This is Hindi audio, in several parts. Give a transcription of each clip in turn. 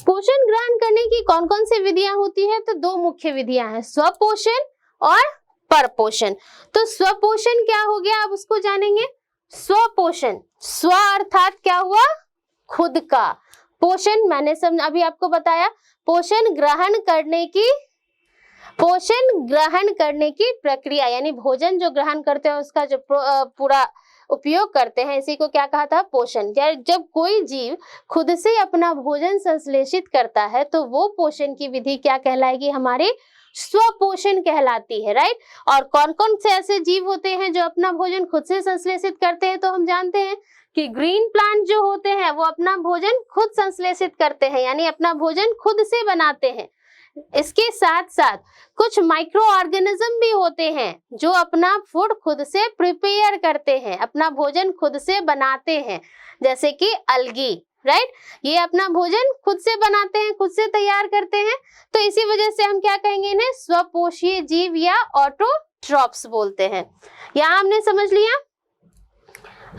पोषण ग्रहण करने की कौन कौन सी विधियां होती है? तो दो मुख्य विधियां हैं, स्वपोषण और परपोषण। तो स्वपोषण क्या हो गया, अब उसको जानेंगे। स्वपोषण, स्व अर्थात क्या हुआ, खुद का। पोषण मैंने अभी आपको बताया, पोषण ग्रहण करने की प्रक्रिया, यानी भोजन जो ग्रहण करते हैं उसका जो पूरा उपयोग करते हैं, इसी को क्या कहा था, पोषण। जब कोई जीव खुद से अपना भोजन संश्लेषित करता है तो वो पोषण की विधि क्या कहलाएगी, हमारी स्वपोषण कहलाती है, राइट। और कौन कौन से ऐसे जीव होते हैं जो अपना भोजन खुद से संश्लेषित करते हैं? तो हम जानते हैं कि ग्रीन प्लांट जो होते हैं वो अपना भोजन खुद संश्लेषित करते हैं, यानी अपना भोजन खुद से बनाते हैं। इसके साथ साथ कुछ माइक्रो ऑर्गेनिज्म भी होते हैं जो अपना फूड खुद से प्रिपेयर करते हैं, अपना भोजन खुद से बनाते हैं, जैसे कि अलगी, राइट। ये अपना भोजन खुद से बनाते हैं, खुद से तैयार करते हैं। तो इसी वजह से हम क्या कहेंगे, इन्हें स्वपोषीय जीव या ऑटोट्रॉप्स बोलते हैं। यहाँ हमने समझ लिया।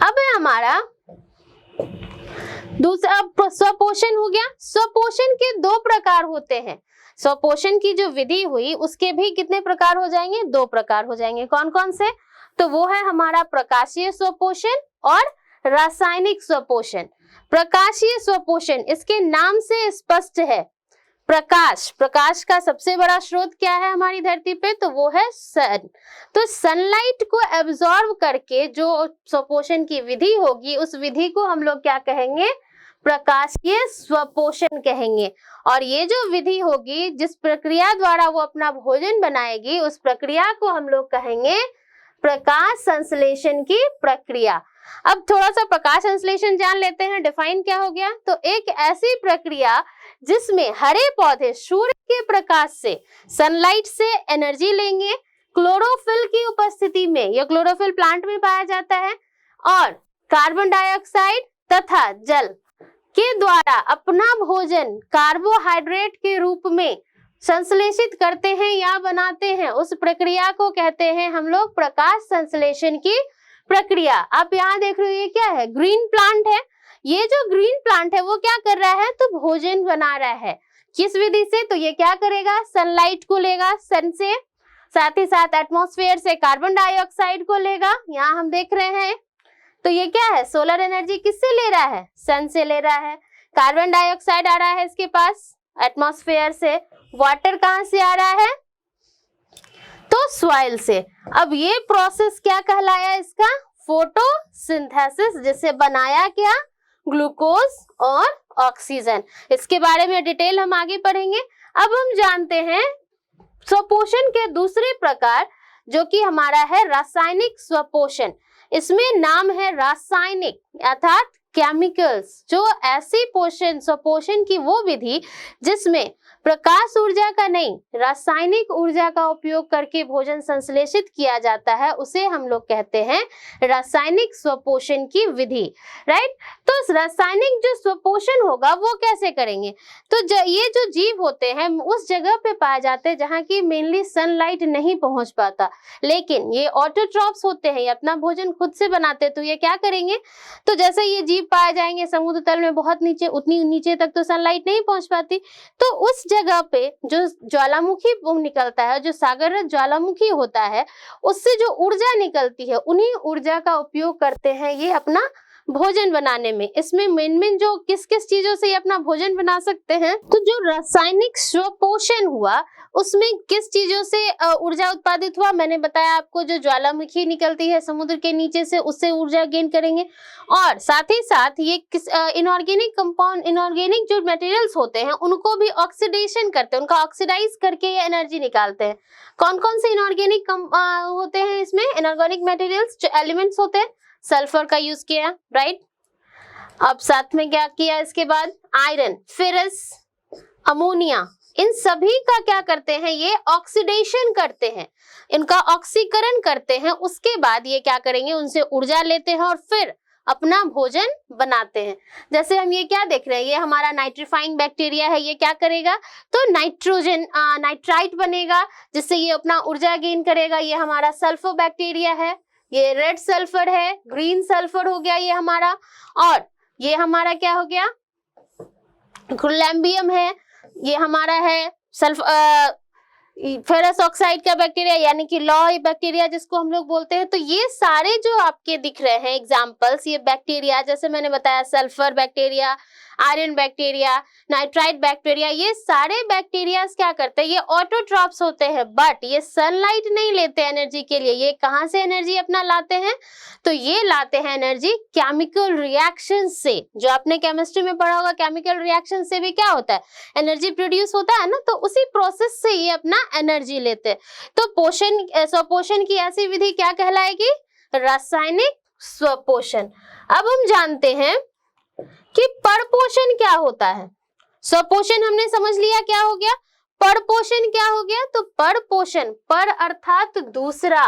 अब है हमारा दूसरा, स्वपोषण हो गया। स्वपोषण के दो प्रकार होते हैं। स्वपोषण की जो विधि हुई उसके भी कितने प्रकार हो जाएंगे, दो प्रकार हो जाएंगे। कौन कौन से? तो वो है हमारा प्रकाशीय स्वपोषण और रासायनिक स्वपोषण। प्रकाशीय स्वपोषण, इसके नाम से स्पष्ट है, प्रकाश का सबसे बड़ा स्रोत क्या है हमारी धरती पे, तो वो है सन। तो सनलाइट को एब्जॉर्ब करके जो स्वपोषण की विधि होगी उस विधि को हम लोग क्या कहेंगे, प्रकाशीय स्वपोषण कहेंगे। और ये जो विधि होगी, जिस प्रक्रिया द्वारा वो अपना भोजन बनाएगी, उस प्रक्रिया को हम लोग कहेंगे प्रकाश संश्लेषण की प्रक्रिया। अब थोड़ा सा प्रकाश संश्लेषण जान लेते हैं, डिफाइन क्या हो गया। तो एक ऐसी प्रक्रिया जिसमें हरे पौधे सूर्य के प्रकाश से, सनलाइट से एनर्जी लेंगे, क्लोरोफिल की उपस्थिति में, यह क्लोरोफिल प्लांट में पाया जाता है, और कार्बन डाइऑक्साइड तथा जल के द्वारा अपना भोजन कार्बोहाइड्रेट के रूप में संश्लेषित करते हैं या बनाते हैं, उस प्रक्रिया को कहते हैं हम लोग प्रकाश संश्लेषण की प्रक्रिया। आप यहाँ देख रहे हो ये क्या है, ग्रीन प्लांट है। ये जो ग्रीन प्लांट है वो क्या कर रहा है, तो भोजन बना रहा है। किस विधि से? तो ये क्या करेगा, सनलाइट को लेगा सन से, साथ ही साथ एटमॉस्फेयर से कार्बन डाइऑक्साइड को लेगा, यहाँ हम देख रहे हैं। तो ये क्या है, सोलर एनर्जी किससे ले रहा है, सन से ले रहा है। कार्बन डाइऑक्साइड आ रहा है इसके पास एटमॉस्फेयर से, वाटर कहां से आ रहा है, तो सॉइल से। अब ये प्रोसेस क्या कहलाया इसका, फोटोसिंथेसिस, जिसे बनाया क्या, ग्लूकोज और ऑक्सीजन। इसके बारे में डिटेल हम आगे पढ़ेंगे। अब हम जानते हैं स्वपोषण के दूसरे प्रकार, जो कि हमारा है रासायनिक स्वपोषण। इसमें नाम है रासायनिक अर्थात केमिकल्स, जो ऐसी स्वपोषण की वो विधि जिसमें प्रकाश ऊर्जा का नहीं, रासायनिक ऊर्जा का उपयोग करके भोजन संश्लेषित किया जाता है, उसे हम लोग कहते हैं रासायनिक स्वपोषण की विधि, राइट। तो रासायनिक जो स्वपोषण होगा वो कैसे करेंगे, तो ये जो जीव होते हैं उस जगह पे पाए जाते हैं जहाँ की मेनली सनलाइट नहीं पहुंच पाता, लेकिन ये ऑटोट्रॉप्स होते हैं, ये अपना भोजन खुद से बनाते हैं। तो ये क्या करेंगे, तो जैसे ये जीव पाए जाएंगे समुद्र तल में बहुत नीचे, उतनी नीचे तक तो सनलाइट नहीं पहुंच पाती, तो उस जगह पे जो ज्वालामुखी निकलता है, जो सागर ज्वालामुखी होता है, उससे जो ऊर्जा निकलती है, उन्हीं ऊर्जा का उपयोग करते हैं ये अपना भोजन बनाने में। इसमें मेन जो किस किस चीजों से ये अपना भोजन बना सकते हैं, तो जो रासायनिक स्वपोषण हुआ उसमें किस चीजों से ऊर्जा उत्पादित हुआ, मैंने बताया आपको, जो ज्वालामुखी निकलती है समुद्र के नीचे से, उससे ऊर्जा गेन करेंगे। और साथ ही साथ ये इनऑर्गेनिक कंपाउंड, इनऑर्गेनिक जो मटेरियल्स होते हैं उनको भी ऑक्सीडेशन करते हैं, उनका ऑक्सीडाइज करके ये एनर्जी निकालते हैं। कौन कौन से इनऑर्गेनिक होते हैं इसमें, इनऑर्गेनिक मटेरियल्स जो एलिमेंट्स होते हैं, सल्फर का यूज किया, राइट। अब साथ में क्या किया इसके बाद, आयरन, फेरस, अमोनिया, इन सभी का क्या करते हैं, ये ऑक्सीडेशन करते हैं, इनका ऑक्सीकरण करते हैं। उसके बाद ये क्या करेंगे, उनसे ऊर्जा लेते हैं और फिर अपना भोजन बनाते हैं। जैसे हम ये क्या देख रहे हैं, ये हमारा नाइट्रीफाइंग बैक्टीरिया है, ये क्या करेगा, तो नाइट्रोजन नाइट्राइट बनेगा, जिससे ये अपना ऊर्जा गेन करेगा। ये हमारा सल्फर बैक्टीरिया है, ये रेड सल्फर है, ग्रीन सल्फर हो गया ये हमारा, और ये हमारा क्या हो गया, कोलम्बियम है, ये हमारा है फेरस ऑक्साइड का बैक्टीरिया यानी कि लॉय बैक्टीरिया जिसको हम लोग बोलते हैं। तो ये सारे जो आपके दिख रहे हैं एग्जाम्पल्स, ये बैक्टीरिया जैसे मैंने बताया, sulphur bacteria, iron bacteria, nitrite bacteria, ये सारे बैक्टीरिया क्या करते हैं, ये ऑटोट्रॉप्स होते हैं, बट ये सनलाइट नहीं लेते एनर्जी के लिए। ये कहाँ से एनर्जी अपना लाते हैं, तो ये लाते हैं एनर्जी केमिकल रिएक्शन से। जो आपने केमिस्ट्री में पढ़ा होगा, केमिकल रिएक्शन से भी क्या होता है, एनर्जी प्रोड्यूस होता है ना, तो उसी प्रोसेस से ये अपना एनर्जी लेते हैं। तो पोषण, स्वपोषण की ऐसी विधि क्या कहलाएगी, रासायनिक स्वपोषण। अब हम जानते हैं कि परपोषण क्या होता है। स्वपोषण हमने समझ लिया क्या हो गया, परपोषण क्या हो गया, तो परपोषण, पर अर्थात दूसरा,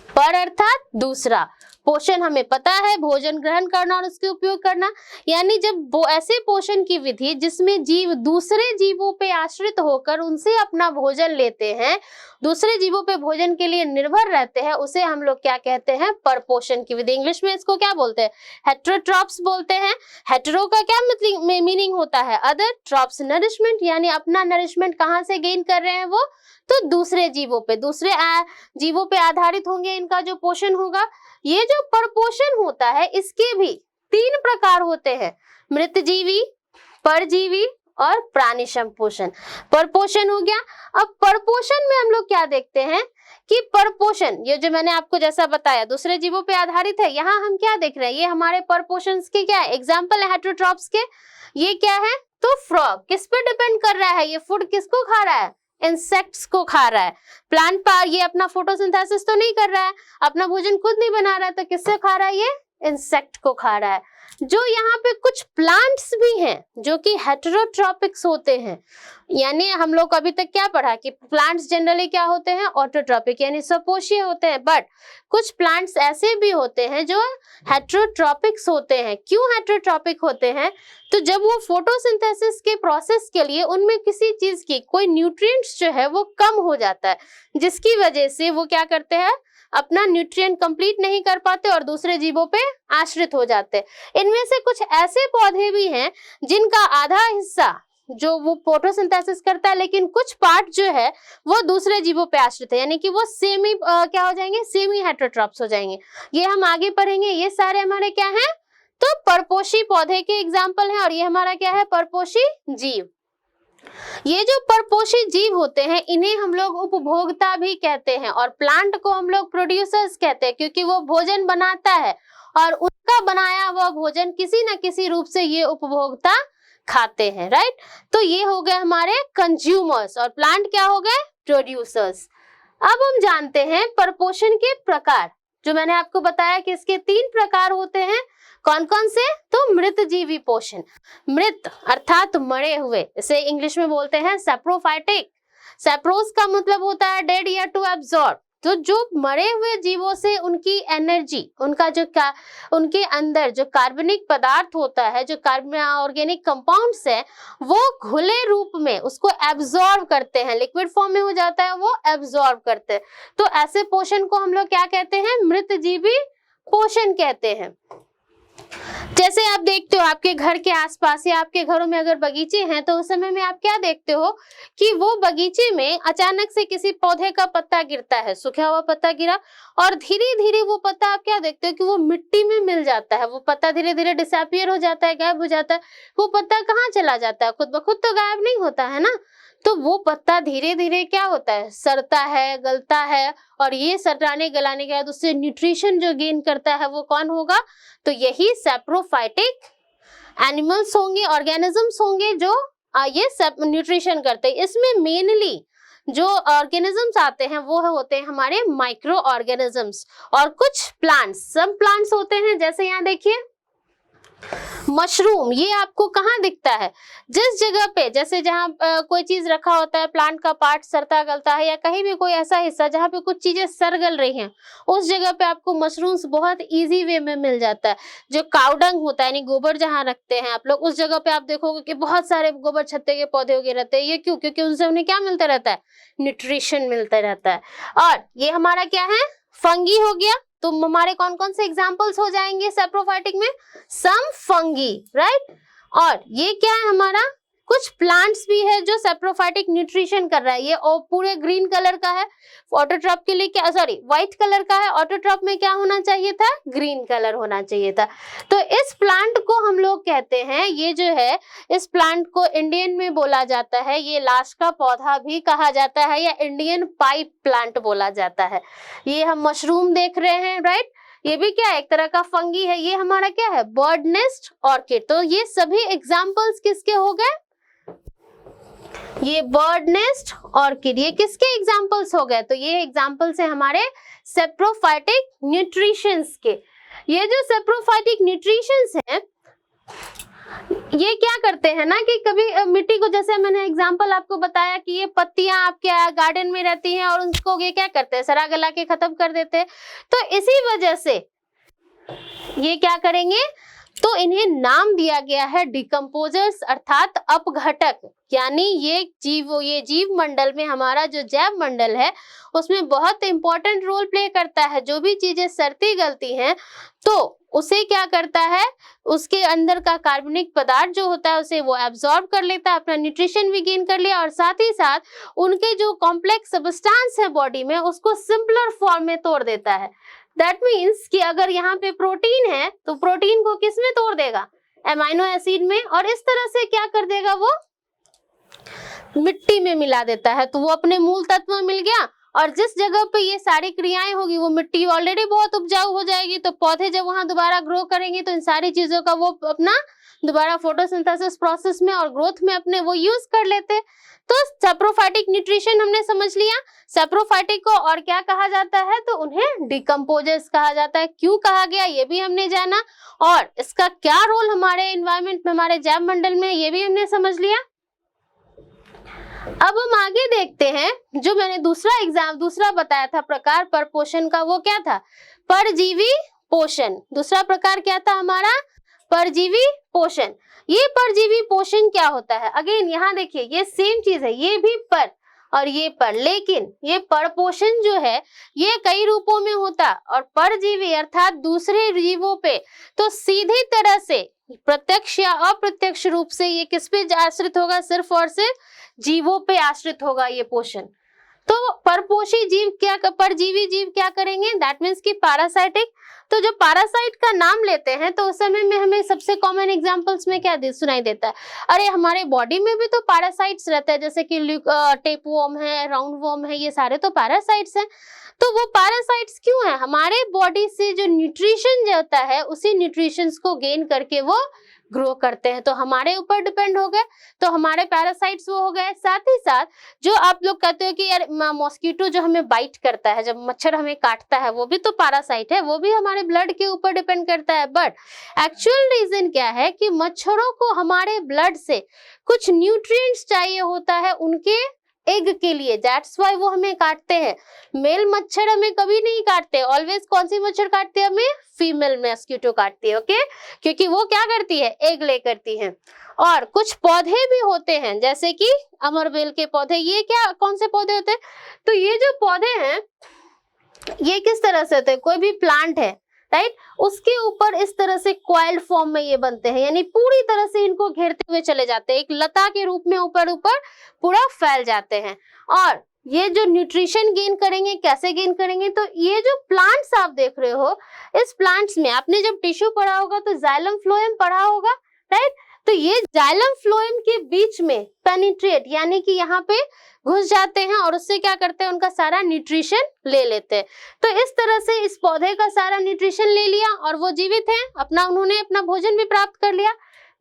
पर अर्थात दूसरा, पोषण हमें पता है भोजन ग्रहण करना और उसके उपयोग करना, यानी जब वो ऐसे पोषण की विधि जिसमें जीव दूसरे जीवों पे आश्रित होकर उनसे अपना भोजन लेते हैं, दूसरे जीवों पे भोजन के लिए निर्भर रहते हैं, उसे हम लोग क्या कहते हैं, परपोषण की विधि। इंग्लिश में इसको क्या बोलते हैं, हेटेरोट्रॉप्स बोलते हैं। हेटेरो का क्या मीनिंग होता है, अदर, ट्रॉप्स नरिशमेंट, यानी अपना नरिशमेंट कहाँ से गेन कर रहे हैं वो, तो दूसरे जीवों पे, दूसरे जीवों पे आधारित होंगे इनका जो पोषण होगा। ये जो परपोषण होता है इसके भी 3 प्रकार होते हैं, मृतजीवी, परजीवी और प्राणी संपोषण। परपोषण हो गया। अब परपोषण में हम लोग क्या देखते हैं कि परपोषण, ये जो मैंने आपको जैसा बताया दूसरे जीवों पे आधारित है, यहाँ हम क्या देख रहे हैं, ये हमारे परपोषण के क्या है, एग्जाम्पल है हेटेरोट्रॉप्स के। ये क्या है, तो फ्रॉग किस पे डिपेंड कर रहा है, ये फूड किसको खा रहा है, इंसेक्ट्स को खा रहा है। प्लांट पर ये अपना फोटोसिंथेसिस तो नहीं कर रहा है, अपना भोजन खुद नहीं बना रहा है, तो किससे खा रहा है, ये इंसेक्ट को खा रहा है। जो यहाँ पे कुछ प्लांट्स भी हैं जो कि हेटेरोट्रॉपिक्स होते हैं, यानी हम लोग अभी तक क्या पढ़ा कि प्लांट्स जनरली क्या होते हैं, ऑटोट्रॉपिक यानी स्वपोषी होते हैं, बट कुछ प्लांट्स ऐसे भी होते हैं जो हेटेरोट्रॉपिक्स होते हैं। क्यों हेटेरोट्रॉपिक होते हैं, तो जब वो फोटोसिंथेसिस के प्रोसेस के लिए उनमें किसी चीज की कोई न्यूट्रिएंट्स जो है वो कम हो जाता है, जिसकी वजह से वो क्या करते हैं, अपना न्यूट्रिएंट कंप्लीट नहीं कर पाते और दूसरे जीवों पे आश्रित हो जाते हैं। इनमें से कुछ ऐसे पौधे भी हैं जिनका आधा हिस्सा जो वो फोटोसिंथेसिस करता है, लेकिन कुछ पार्ट जो है वो दूसरे जीवों पे आश्रित है, यानी कि वो सेमी क्या हो जाएंगे, सेमी हेटेरोट्रॉप्स हो जाएंगे। ये हम आगे पढ़ेंगे। ये सारे हमारे क्या हैं, तो परपोषी पौधे के एग्जाम्पल हैं, और ये हमारा क्या है, परपोषी जीव। ये जो परपोषी जीव होते हैं इन्हें हम लोग उपभोक्ता भी कहते हैं, और प्लांट को हम लोग प्रोड्यूसर्स कहते हैं, क्योंकि वो भोजन बनाता है और उसका बनाया हुआ भोजन किसी न किसी रूप से ये उपभोक्ता खाते हैं, राइट। तो ये हो गए हमारे कंज्यूमर्स और प्लांट क्या हो गए, प्रोड्यूसर्स। अब हम जानते हैं परपोषण के प्रकार, जो मैंने आपको बताया कि इसके 3 प्रकार होते हैं। कौन कौन से, तो मृतजीवी पोषण, मृत अर्थात मरे हुए, इसे इंग्लिश में बोलते हैं सैप्रोफाइटिक। सैप्रोस का मतलब होता है डेड या टू एब्जॉर्ब, तो जो मरे हुए जीवों से उनकी एनर्जी, उनका जो उनके अंदर जो कार्बनिक पदार्थ होता है, जो कार्बन ऑर्गेनिक कंपाउंड्स है, वो घुले रूप में उसको एब्जॉर्ब करते हैं, लिक्विड फॉर्म में हो जाता है, वो एब्जॉर्ब करते हैं। तो ऐसे पोषण को हम लोग क्या कहते हैं, मृतजीवी पोषण कहते हैं। जैसे आप देखते हो आपके घर के आसपास या आपके घरों में अगर बगीचे हैं, तो उस समय में आप क्या देखते हो कि वो बगीचे में अचानक से किसी पौधे का पत्ता गिरता है, सूखा हुआ पत्ता गिरा, और धीरे धीरे वो पत्ता आप क्या देखते हो कि वो मिट्टी में मिल जाता है, वो पत्ता धीरे धीरे डिसअपीयर हो जाता है, गायब हो जाता है। वो पत्ता कहाँ चला जाता है, खुद ब खुद तो गायब नहीं होता है ना, तो वो पत्ता धीरे धीरे क्या होता है, सड़ता है, गलता है, और ये सड़ाने गलाने के बाद उससे न्यूट्रिशन जो गेन करता है वो कौन होगा, तो यही सैप्रोफाइटिक एनिमल्स होंगे, ऑर्गेनिजम्स होंगे जो ये सब न्यूट्रिशन करते हैं। इसमें मेनली जो ऑर्गेनिजम्स आते हैं वो होते हैं हमारे माइक्रो ऑर्गेनिजम्स, और कुछ प्लांट्स, सब प्लांट्स होते हैं। जैसे यहाँ देखिए मशरूम, ये आपको कहाँ दिखता है, जिस जगह पे, जैसे जहाँ कोई चीज रखा होता है, प्लांट का पार्ट सड़ता गलता है, या कहीं भी कोई ऐसा हिस्सा जहाँ पे कुछ चीजें सड़ गल रही हैं, उस जगह पे आपको मशरूम्स बहुत इजी वे में मिल जाता है। जो काउडंग होता है यानी गोबर जहाँ रखते हैं आप लोग, उस जगह पे आप देखोगे कि बहुत सारे गोबर छत्ते के पौधे उगे रहते हैं। ये क्यों, क्योंकि उनसे उन्हें क्या मिलता रहता है, न्यूट्रिशन मिलता रहता है। और ये हमारा क्या है, फंगी हो गया। तो हमारे कौन कौन से एग्जाम्पल्स हो जाएंगे सैप्रोफाइटिक में, सम फंगी, राइट। और ये क्या है हमारा, कुछ प्लांट्स भी है जो सेप्रोफाइटिक न्यूट्रिशन कर रहा है। ये पूरे ग्रीन कलर का है, ऑटोट्रॉप के लिए क्या, सॉरी व्हाइट कलर का है, ऑटोट्रॉप में क्या होना चाहिए था, ग्रीन कलर होना चाहिए था। तो इस प्लांट को हम लोग कहते हैं, ये जो है इस प्लांट को इंडियन में बोला जाता है, ये लास्ट का पौधा भी कहा जाता है या इंडियन पाइप प्लांट बोला जाता है। ये हम मशरूम देख रहे हैं, राइट, ये भी क्या है, एक तरह का फंगी है। ये हमारा क्या है, बर्ड नेस्ट ऑर्किड। तो ये सभी एग्जाम्पल्स किसके हो गए, ये बर्ड नेस्ट ऑर्किड, ये किसके एग्जाम्पल्स हो गए, तो ये एग्जाम्पल्स है हमारे सेप्रोफाइटिक न्यूट्रिशंस के। ये जो सेप्रोफाइटिक न्यूट्रिशंस हैं, ये क्या करते हैं ना कि कभी मिट्टी को, जैसे मैंने एग्जांपल आपको बताया कि ये पत्तियां आपके गार्डन में रहती हैं और उनको ये क्या करते हैं, सरा गला के खत्म कर देते हैं। तो इसी वजह से ये क्या करेंगे, तो इन्हें नाम दिया गया है डिकम्पोजर्स अर्थात अपघटक। यानी ये जीव मंडल में हमारा जो जैव मंडल है उसमें बहुत इंपॉर्टेंट रोल प्ले करता है। जो भी चीजें सड़ती गलती हैं तो उसे क्या करता है, उसके अंदर का कार्बनिक पदार्थ जो होता है उसे वो एब्जॉर्ब कर लेता है, अपना न्यूट्रिशन भी गेन कर लिया और साथ ही साथ उनके जो कॉम्प्लेक्स सब्सटेंस है बॉडी में उसको सिंपलर फॉर्म में तोड़ देता है। दैट मीन्स कि अगर यहाँ पे प्रोटीन है तो प्रोटीन को किस में तोड़ देगा, एमाइनो एसिड में, और इस तरह से क्या कर देगा, वो मिट्टी में मिला देता है। तो वो अपने मूल तत्व में मिल गया और जिस जगह पे ये सारी क्रियाएं होगी वो मिट्टी ऑलरेडी बहुत उपजाऊ हो जाएगी। तो पौधे जब वहां दोबारा ग्रो करेंगे तो इन सारी चीजों का वो अपना दोबारा फोटोसिंथेसिस प्रोसेस में और ग्रोथ में अपने वो यूज कर लेते। तो सेप्रोफाइटिक न्यूट्रिशन हमने समझ लिया। सेप्रोफाइटिक को और क्या कहा जाता है, तो उन्हें डिकम्पोजर्स कहा जाता है। क्यों कहा गया ये भी हमने जाना और इसका क्या रोल हमारे एनवायरनमेंट में, हमारे जैव मंडल में, ये भी हमने समझ लिया। अब हम आगे देखते हैं, जो मैंने दूसरा बताया था प्रकार परपोषण का, वो क्या था, परजीवी पोषण। दूसरा प्रकार क्या था हमारा, परजीवी पोषण। ये परजीवी पोषण क्या होता है, अगेन यहाँ देखिए ये सेम चीज है, ये भी पर और ये पर, लेकिन ये परपोषण जो है ये कई रूपों में होता और परजीवी अर्थात दूसरे जीवों पे तो सीधी तरह से प्रत्यक्ष या अप्रत्यक्ष रूप से ये किस पे आश्रित होगा, सिर्फ और सिर्फ जीवों पे आश्रित होगा ये पोषण। तो परपोषी जीव क्या, परजीवी जीव क्या करेंगे, दैट मीन्स की पैरासाइटिक। तो जो पैरासाइट का नाम लेते हैं तो उस समय में हमें सबसे कॉमन एग्जांपल्स में क्या सुनाई देता है, अरे हमारे बॉडी में भी तो पैरासाइट्स रहते हैं, जैसे कि टेपवर्म है, राउंड वर्म है, ये सारे तो पैरासाइट्स हैं। तो वो पैरासाइट्स क्यों है, हमारे बॉडी से जो न्यूट्रिशन जो होता है उसी न्यूट्रिशंस को गेन करके वो ग्रो करते हैं, तो हमारे ऊपर डिपेंड हो गए, तो हमारे पैरासाइट्स वो हो गए। साथ ही साथ जो आप लोग कहते हो कि यार मॉस्किटो जो हमें बाइट करता है, जब मच्छर हमें काटता है, वो भी तो पैरासाइट है, वो भी हमारे ब्लड के ऊपर डिपेंड करता है। बट एक्चुअल रीजन क्या है कि मच्छरों को हमारे ब्लड से कुछ न्यूट्रिएंट्स चाहिए होता है उनके एग के लिए, दैट्स वाई वो हमें काटते हैं। मेल मच्छर हमें कभी नहीं काटते, ऑलवेज कौन सी मच्छर काटते हैं, हमें फीमेल मॉस्किटो काटती है, ओके, क्योंकि वो क्या करती है, एग ले करती है। और कुछ पौधे भी होते हैं जैसे कि अमरबेल के पौधे, ये क्या कौन से पौधे होते हैं, तो ये जो पौधे हैं ये किस तरह से होते हैं, कोई भी प्लांट है राइट, उसके ऊपर इस तरह से कॉइल्ड फॉर्म में ये बनते हैं, यानी पूरी तरह से इनको घेरते हुए चले जाते हैं, एक लता के रूप में ऊपर ऊपर पूरा फैल जाते हैं। और ये जो न्यूट्रिशन गेन करेंगे, कैसे गेन करेंगे, तो ये जो प्लांट्स आप देख रहे हो, इस प्लांट्स में आपने जब टिश्यू पढ़ा होगा तो जाइलम फ्लोएम पढ़ा होगा, राइट, तो ये जाइलम फ्लोएम के बीच में पेनिट्रेट यानी कि यहाँ पे घुस जाते हैं और उससे क्या करते हैं, उनका सारा न्यूट्रिशन ले लेते हैं। तो इस तरह से इस पौधे का सारा न्यूट्रिशन ले लिया और वो जीवित हैं, उन्होंने अपना भोजन भी प्राप्त कर लिया।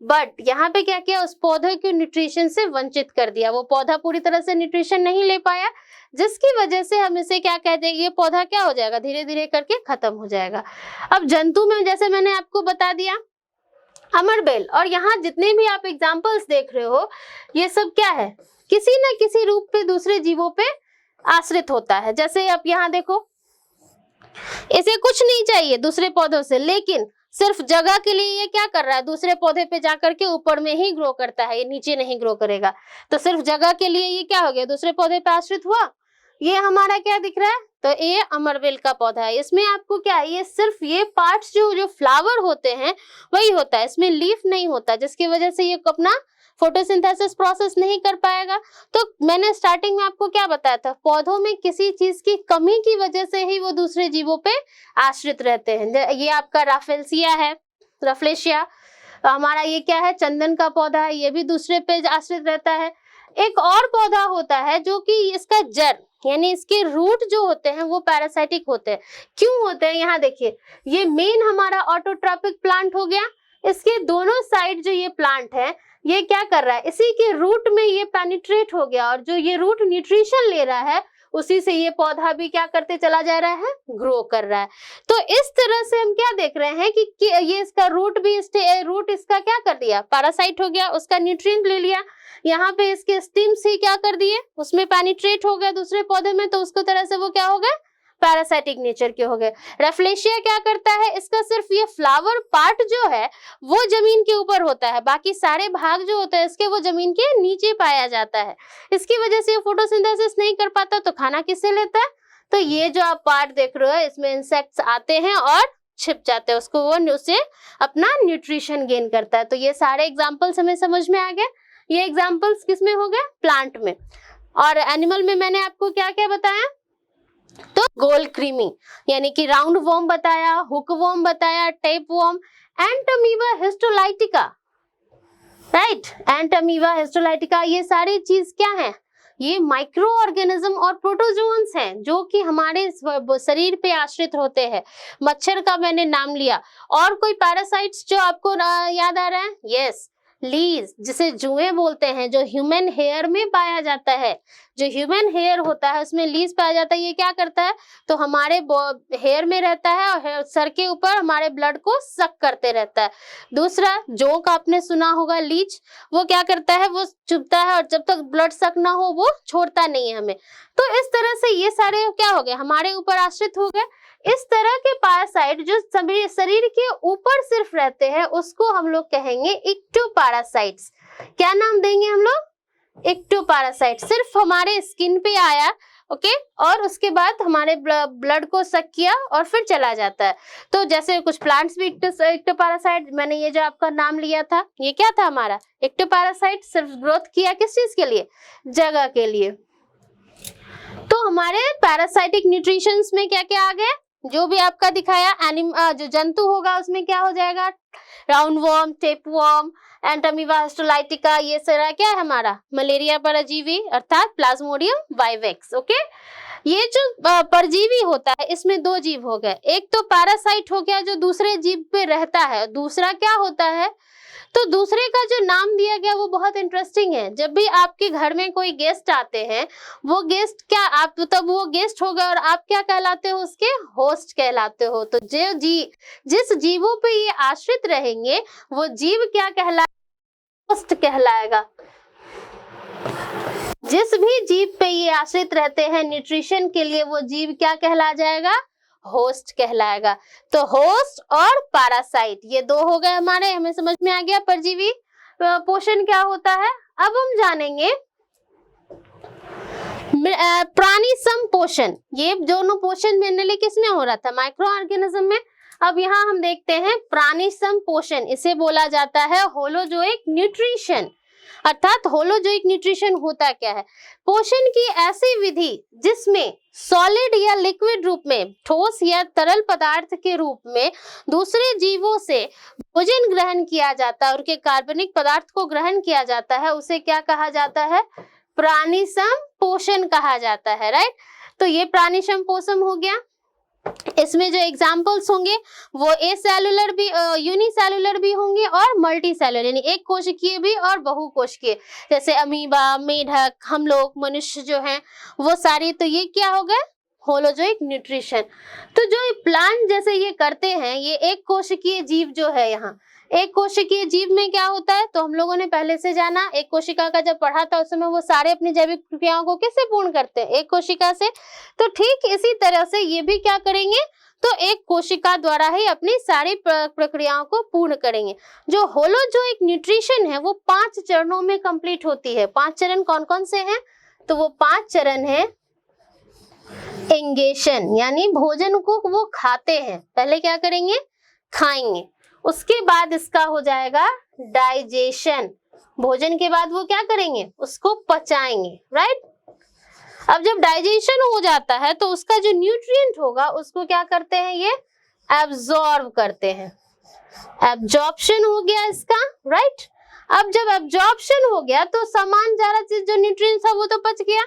बट यहाँ पे क्या किया, उस पौधे के न्यूट्रिशन से वंचित कर दिया, वो पौधा पूरी तरह से न्यूट्रिशन नहीं ले पाया, जिसकी वजह से हम इसे क्या कहते हैं, ये पौधा क्या हो जाएगा, धीरे धीरे करके खत्म हो जाएगा। अब जंतु में जैसे मैंने आपको बता दिया अमरबेल, और यहाँ जितने भी आप एग्जाम्पल्स देख रहे हो ये सब क्या है, किसी न किसी रूप पे दूसरे जीवों पे आश्रित होता है। जैसे आप यहाँ देखो, इसे कुछ नहीं चाहिए दूसरे पौधों से, लेकिन सिर्फ जगह के लिए ये क्या कर रहा है, दूसरे पौधे पे जाकर के ऊपर में ही ग्रो करता है, ये नीचे नहीं ग्रो करेगा। तो सिर्फ जगह के लिए ये क्या हो गया, दूसरे पौधे पे आश्रित हुआ, ये हमारा क्या दिख रहा है, तो ये अमरवेल का पौधा है। इसमें आपको क्या है, ये सिर्फ ये पार्ट्स जो फ्लावर होते हैं वही होता है, इसमें लीफ नहीं होता, जिसकी वजह से ये अपना फोटोसिंथेसिस प्रोसेस नहीं कर पाएगा। तो मैंने स्टार्टिंग में आपको क्या बताया था, पौधों में किसी चीज की कमी की वजह से ही वो दूसरे जीवों पे आश्रित रहते हैं। ये आपका राफेलसिया है, रफलेशिया, हमारा ये क्या है, चंदन का पौधा है, ये भी दूसरे पे आश्रित रहता है। एक और पौधा होता है जो कि इसका जड़ यानी इसके रूट जो होते हैं वो पैरासाइटिक होते हैं। क्यों होते हैं, यहाँ देखिए, ये मेन हमारा ऑटोट्रॉपिक प्लांट हो गया, इसके दोनों साइड जो ये प्लांट है ये क्या कर रहा है, इसी के रूट में ये पेनिट्रेट हो गया, और जो ये रूट न्यूट्रिशन ले रहा है उसी से ये पौधा भी क्या करते चला जा रहा है, ग्रो कर रहा है। तो इस तरह से हम क्या देख रहे हैं कि ये इसका रूट भी रूट इसका क्या कर दिया, पैरासाइट हो गया, उसका न्यूट्रिएंट ले लिया, यहाँ पे इसके स्टिम्स ही क्या कर दिए, उसमें पेनिट्रेट हो गया दूसरे पौधे में, तो उसको तरह से वो क्या हो गए, पैरासाइटिक नेचर के हो गए। रेफ्लेशिया क्या करता है, इसका सिर्फ ये फ्लावर पार्ट जो है वो जमीन के ऊपर होता है, बाकी सारे भाग जो होते हैं इसके वो जमीन के नीचे पाया जाता है। इसकी वजह से फोटोसिंथेसिस नहीं कर पाता, तो खाना किससे लेता है, तो ये जो आप पार्ट देख रहे हो इसमें इंसेक्ट्स आते हैं और छिप जाते हैं, उसको वो उससे अपना न्यूट्रिशन गेन करता है। तो ये सारे एग्जाम्पल्स हमें समझ में आ गए। ये एग्जाम्पल्स किस में हो गए, प्लांट में। और एनिमल में मैंने आपको क्या क्या बताया, तो गोल क्रीमी यानी कि राउंड वर्म बताया, हुक वर्म बताया, tape worm, Entamoeba histolytica, right, Entamoeba histolytica, ये सारी चीज क्या है, ये माइक्रो ऑर्गेनिज्म और प्रोटोजोन्स हैं जो कि हमारे शरीर पे आश्रित होते हैं। मच्छर का मैंने नाम लिया, और कोई पैरासाइट्स जो आपको याद आ रहा है, यस, लीज, जिसे जुएं बोलते हैं, जो ह्यूमन हेयर में पाया जाता है, जो ह्यूमन हेयर होता है उसमें लीज पाया जाता है। ये क्या करता है, तो हमारे हेयर में रहता है और सर के ऊपर हमारे ब्लड को सक करते रहता है। दूसरा, जोंक आपने सुना होगा, लीच, वो क्या करता है, वो चुभता है और जब तक ब्लड सक ना हो वो छोड़ता नहीं है हमें। तो इस तरह से ये सारे क्या हो गए, हमारे ऊपर आश्रित हो गए। इस तरह के पैरासाइट जो शरीर के ऊपर सिर्फ रहते हैं उसको हम लोग कहेंगे इक्टोपैरासाइट्स। क्या नाम देंगे हम लोग, इक्टोपैरासाइट। सिर्फ हमारे स्किन पे आया, ओके, और उसके बाद हमारे ब्लड को सक किया और फिर चला जाता है। तो जैसे कुछ प्लांट्स भी इक्टोपैरासाइट, मैंने ये जो आपका नाम लिया था ये क्या था हमारा, इक्टोपैरासाइट, सिर्फ ग्रोथ किया किस चीज के लिए, जगह के लिए। तो हमारे पैरासाइटिक न्यूट्रिशंस में क्या क्या आ गए, जो भी आपका दिखाया जो जंतु होगा उसमें क्या हो जाएगा, round worm, tape worm, Entamoeba histolytica, ये सारा क्या है हमारा मलेरिया परजीवी अर्थात प्लाज्मोडियम वाइवेक्स। ओके, ये जो परजीवी होता है इसमें दो जीव हो गए, एक तो पैरासाइट हो गया जो दूसरे जीव पे रहता है, दूसरा क्या होता है, तो दूसरे का जो नाम दिया गया वो बहुत इंटरेस्टिंग है। जब भी आपके घर में कोई गेस्ट आते हैं, वो गेस्ट क्या, आप तब वो गेस्ट होगा और आप क्या कहलाते हो, उसके होस्ट कहलाते हो। तो जिस जीवों पे ये आश्रित रहेंगे वो जीव क्या कहलाएगा, होस्ट कहलाएगा। जिस भी जीव पे ये आश्रित रहते हैं न्यूट्रिशन के लिए, वो जीव क्या कहला जाएगा, होस्ट कहलाएगा। तो होस्ट और पैरासाइट ये दो हो गए हमारे, हमें समझ में आ गया परजीवी पोषण क्या होता है। अब हम जानेंगे प्राणी संपोषण। ये दोनों पोषण जनरली किसमें हो रहा था, माइक्रो ऑर्गेनिज्म में। अब यहाँ हम देखते हैं प्राणी संपोषण, इसे बोला जाता है होलोजोइक न्यूट्रिशन। अर्थात होलोजोइक न्यूट्रिशन होता क्या है, पोषण की ऐसी विधि जिसमें सॉलिड या लिक्विड रूप में, ठोस या तरल पदार्थ के रूप में दूसरे जीवों से भोजन ग्रहण किया जाता है और उनके कार्बनिक पदार्थ को ग्रहण किया जाता है, उसे क्या कहा जाता है, प्राणी संपोषण कहा जाता है, राइट। तो ये प्राणी संपोषण हो गया। इसमें जो एग्जाम्पल्स होंगे वो एसेलुलर भी, यूनिसेलुलर भी होंगे और मल्टी सेलुलर यानी एक कोशिकीय भी और बहुकोशिकीय, जैसे अमीबा, मेढक, हम लोग मनुष्य जो हैं वो सारी। तो ये क्या हो गए, होलोजोइक न्यूट्रिशन। तो जो प्लांट जैसे ये करते हैं, ये एक कोशिकीय जीव जो है, यहाँ एक कोशिकीय जीव में क्या होता है, तो हम लोगों ने पहले से जाना, एक कोशिका का जब पढ़ा था उस समय वो सारे अपनी जैविक प्रक्रियाओं को किससे पूर्ण करते हैं, एक कोशिका से। तो ठीक इसी तरह से ये भी क्या करेंगे, तो एक कोशिका द्वारा ही अपनी सारी प्रक्रियाओं को पूर्ण करेंगे। जो होलोजोइक न्यूट्रिशन है वो 5 चरणों में कंप्लीट होती है। 5 चरण कौन कौन से हैं, तो वो 5 चरण है, इंगेशन यानी भोजन को वो खाते हैं, पहले क्या करेंगे, खाएंगे, उसके बाद इसका हो जाएगा डाइजेशन, भोजन के बाद वो क्या करेंगे, उसको पचाएंगे, राइट। अब जब डाइजेशन हो जाता है तो उसका जो न्यूट्रिएंट होगा उसको क्या करते हैं, ये एब्जॉर्ब करते हैं, एब्जॉर्प्शन हो गया इसका, राइट। अब जब एब्जॉर्प्शन हो गया तो सामान सारा चीज जो न्यूट्रिएंट्स था वो तो पच गया,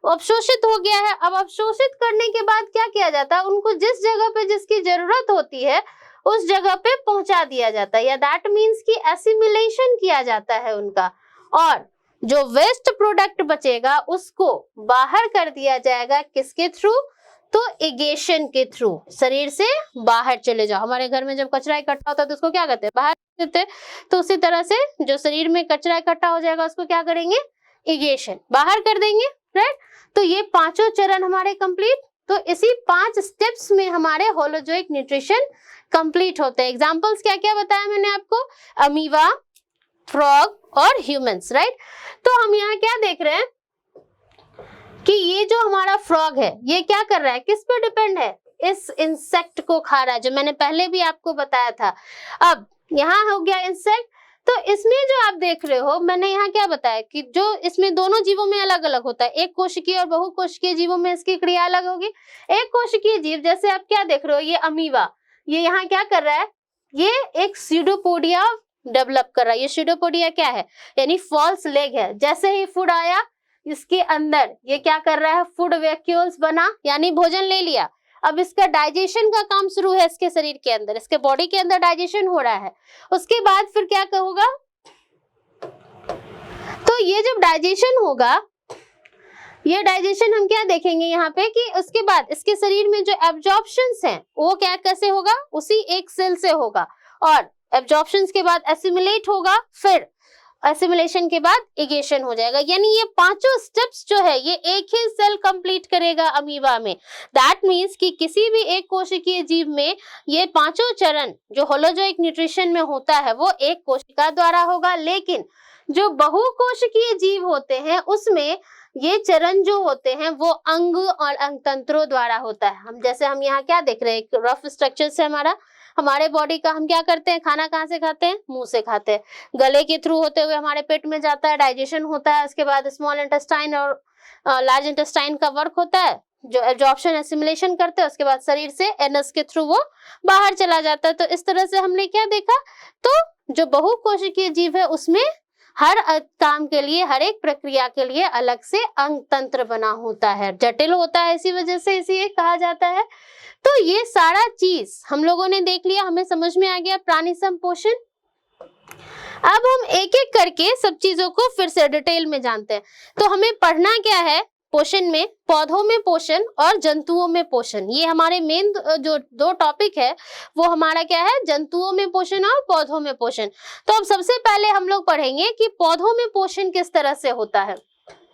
अवशोषित हो गया है। अब अवशोषित करने के बाद क्या किया जाता है, उनको जिस जगह पे जिसकी जरूरत होती है उस जगह पे पहुंचा दिया जाता है, या दैट मीन्स कि एसिमिलेशन किया जाता है उनका, और जो वेस्ट प्रोडक्ट बचेगा उसको बाहर कर दिया जाएगा, किसके थ्रू, तो इगेशन के थ्रू, शरीर से बाहर चले जाओ। हमारे घर में जब कचरा इकट्ठा होता है तो उसको क्या कहते हैं, बाहर देते हैं, तो उसी तरह से जो शरीर में कचरा इकट्ठा हो जाएगा उसको क्या करेंगे, इगेशन, बाहर कर देंगे, राइट। तो ये पांचों चरण हमारे कंप्लीट, तो इसी 5 स्टेप्स में हमारे होलोजोइक न्यूट्रिशन कंप्लीट होते हैं। एग्जांपल्स क्या क्या बताया मैंने आपको, अमीबा, फ्रॉग और ह्यूमंस, राइट। तो हम यहाँ क्या देख रहे हैं कि ये जो हमारा फ्रॉग है ये क्या कर रहा है, किस पे डिपेंड है, इस इंसेक्ट को खा रहा है, जो मैंने पहले भी आपको बताया था। अब यहाँ हो गया इंसेक्ट, तो इसमें जो आप देख रहे हो, मैंने यहाँ क्या बताया कि जो इसमें दोनों जीवों में अलग अलग होता है, एक कोशिकीय और बहुकोशिकीय जीवों में इसकी क्रिया अलग होगी। एक कोशिकीय जीव जैसे आप क्या देख रहे हो, ये अमीबा, ये यहाँ क्या कर रहा है, ये एक स्यूडोपोडिया डेवलप कर रहा है। ये स्यूडोपोडिया क्या है, यानी फॉल्स लेग है। जैसे ही फूड आया इसके अंदर ये क्या कर रहा है, फूड वैक्यूल्स बना, यानी भोजन ले लिया। अब इसका डाइजेशन का काम शुरू है, इसके शरीर के अंदर, इसके बॉडी के अंदर डाइजेशन हो रहा है। उसके बाद फिर क्या होगा, तो ये जब डाइजेशन होगा, ये डाइजेशन हम क्या देखेंगे यहाँ पे कि उसके बाद इसके शरीर में जो एब्जॉर्प्शंस हैं वो क्या कैसे होगा, उसी एक सेल से होगा, और एब्जॉर्प्शंस के बाद एसिमिलेट होगा, फिर एसिमिलेशन के बाद इगेशन हो जाएगा। यानी ये पांचों स्टेप्स जो है ये एक ही सेल कंप्लीट करेगा अमीबा में। दैट मीन्स कि किसी भी एक कोशिकीय जीव में ये पांचों चरण जो होलोजोइक न्यूट्रिशन में होता है वो एक कोशिका द्वारा होगा, लेकिन जो बहुकोशिकीय जीव होते हैं उसमें ये चरण जो होते हैं वो अंग और अंगतंत्रों द्वारा होता है। हम यहाँ क्या देख रहे हैं, एक रफ स्ट्रक्चर से हमारे बॉडी का, हम क्या करते हैं, खाना कहाँ से खाते हैं, मुंह से खाते हैं, गले के थ्रू होते हुए हमारे पेट में जाता है, डाइजेशन होता है, उसके बाद स्मॉल इंटेस्टाइन और लार्ज इंटेस्टाइन का वर्क होता है जो एब्जॉर्प्शन एसिमिलेशन करते हैं, उसके बाद शरीर से एनस के थ्रू वो बाहर चला जाता है। तो इस तरह से हमने क्या देखा, तो जो बहुकोशिकीय जीव है उसमें हर काम के लिए, हर एक प्रक्रिया के लिए अलग से अंग तंत्र बना होता है, जटिल होता है, इसी वजह से इसे कहा जाता है। तो ये सारा चीज हम लोगों ने देख लिया, हमें समझ में आ गया प्राणी संपोषण। अब हम एक एक करके सब चीजों को फिर से डिटेल में जानते हैं। तो हमें पढ़ना क्या है पोषण में, पौधों में पोषण और जंतुओं में पोषण। ये हमारे मेन जो 2 टॉपिक है वो हमारा क्या है, जंतुओं में पोषण और पौधों में पोषण। तो अब सबसे पहले हम लोग पढ़ेंगे कि पौधों में पोषण किस तरह से होता है।